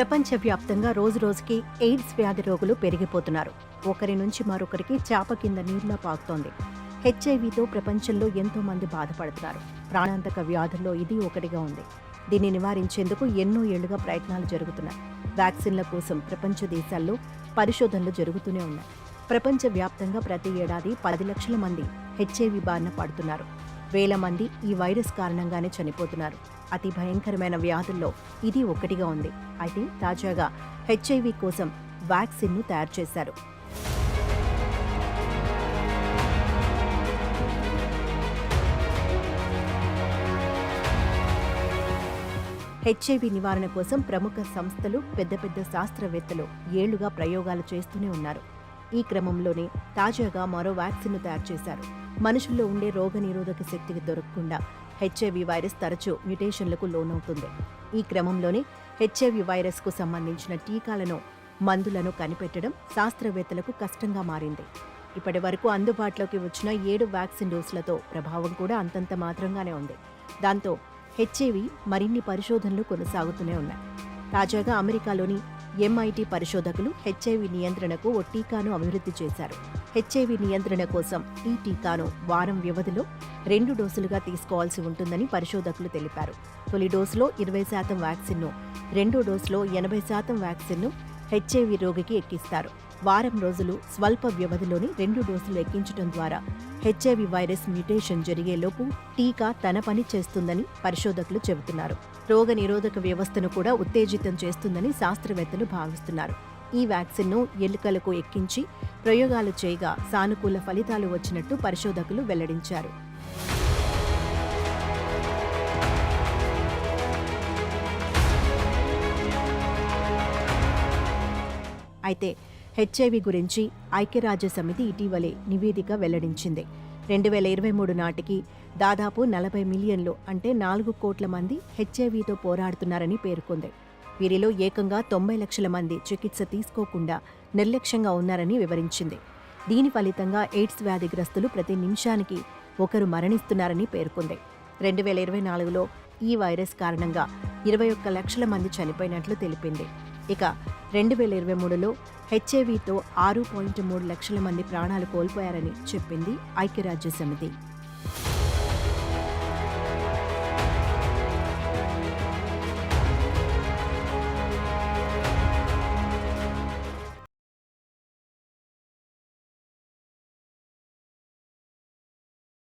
ప్రపంచవ్యాప్తంగా రోజురోజుకి ఎయిడ్స్ వ్యాధి రోగులు పెరిగిపోతున్నారు. ఒకరి నుంచి మరొకరికి చాప కింద నీరులా పాకుతోంది. హెచ్ఐవితో ప్రపంచంలో ఎంతో మంది బాధపడుతున్నారు. ప్రాణాంతక వ్యాధుల్లో ఇది ఒకటిగా ఉంది. దీన్ని నివారించేందుకు ఎన్నో ఏళ్లుగా ప్రయత్నాలు జరుగుతున్నాయి. వ్యాక్సిన్ల కోసం ప్రపంచ దేశాల్లో పరిశోధనలు జరుగుతూనే ఉన్నాయి. ప్రపంచవ్యాప్తంగా ప్రతి ఏడాది 10 లక్షల మంది హెచ్ఐవి బారిన పడుతున్నారు. వేల మంది ఈ వైరస్ కారణంగానే చనిపోతున్నారు. అతి భయంకరమైన వ్యాధుల్లో ఇది ఒకటిగా ఉంది. అయితే తాజాగా హెచ్ఐవి కోసం వ్యాక్సిన్ను తయారు చేశారు. హెచ్ఐవి నివారణ కోసం ప్రముఖ సంస్థలు, పెద్ద పెద్ద శాస్త్రవేత్తలు ఏళ్లుగా ప్రయోగాలు చేస్తూనే ఉన్నారు. ఈ క్రమంలోనే తాజాగా మరో వ్యాక్సిన్ను తయారు చేశారు. మనుషుల్లో ఉండే రోగనిరోధక శక్తికి దొరకకుండా హెచ్ఐవి వైరస్ తరచూ మ్యుటేషన్లకు లోనవుతుంది. ఈ క్రమంలోనే హెచ్ఐవి వైరస్కు సంబంధించిన టీకాలను, మందులను కనిపెట్టడం శాస్త్రవేత్తలకు కష్టంగా మారింది. ఇప్పటి వరకు అందుబాటులోకి వచ్చిన 7 వ్యాక్సిన్ డోసులతో ప్రభావం కూడా అంతంత మాత్రంగానే ఉంది. దాంతో హెచ్ఐవి మరిన్ని పరిశోధనలు కొనసాగుతూనే ఉన్నాయి. తాజాగా అమెరికాలోని MIT పరిశోధకులు హెచ్ఐవి నియంత్రణకు ఓ టీకాను అభివృద్ధి చేశారు. హెచ్ఐవి నియంత్రణ కోసం ఈ టీకాను వారం వ్యవధిలో 2 డోసులుగా తీసుకోవాల్సి ఉంటుందని పరిశోధకులు తెలిపారు. తొలి డోసులో 20% వ్యాక్సిన్ను, రెండో డోసులో 80% వ్యాక్సిన్ను హెచ్ఐవి రోగికి ఎక్కిస్తారు. వారం రోజులు స్వల్ప వ్యవధిలోని 2 డోసులు ఎక్కించడం ద్వారా హెచ్ఐవి వైరస్ మ్యుటేషన్ జరిగేలోపు టీకా తన పని చేస్తుందని పరిశోధకులు చెబుతున్నారు. రోగ నిరోధక వ్యవస్థను కూడా ఉత్తేజితం చేస్తుందని శాస్త్రవేత్తలు భావిస్తున్నారు. ఈ వ్యాక్సిన్ను ఎలుకలకు ఎక్కించి ప్రయోగాలు చేయగా సానుకూల ఫలితాలు వచ్చినట్టు పరిశోధకులు వెల్లడించారు. అయితే హెచ్ఐవి గురించి ఐక్యరాజ్యసమితి ఇటీవలే నివేదిక వెల్లడించింది. 2023 నాటికి దాదాపు 40 మిలియన్లు అంటే 4 కోట్ల మంది హెచ్ఐవితో పోరాడుతున్నారని పేర్కొంది. వీరిలో ఏకంగా 90 లక్షల మంది చికిత్స తీసుకోకుండా నిర్లక్ష్యంగా ఉన్నారని వివరించింది. దీని ఫలితంగా ఎయిడ్స్ వ్యాధిగ్రస్తులు ప్రతి నిమిషానికి ఒకరు మరణిస్తున్నారని పేర్కొంది. 2024లో ఈ వైరస్ కారణంగా 21 లక్షల మంది చనిపోయినట్లు తెలిపింది. ఇక 2023లో హెచ్ఐవితో 6.3 లక్షల మంది ప్రాణాలు కోల్పోయారని చెప్పింది ఐక్యరాజ్యసమితి.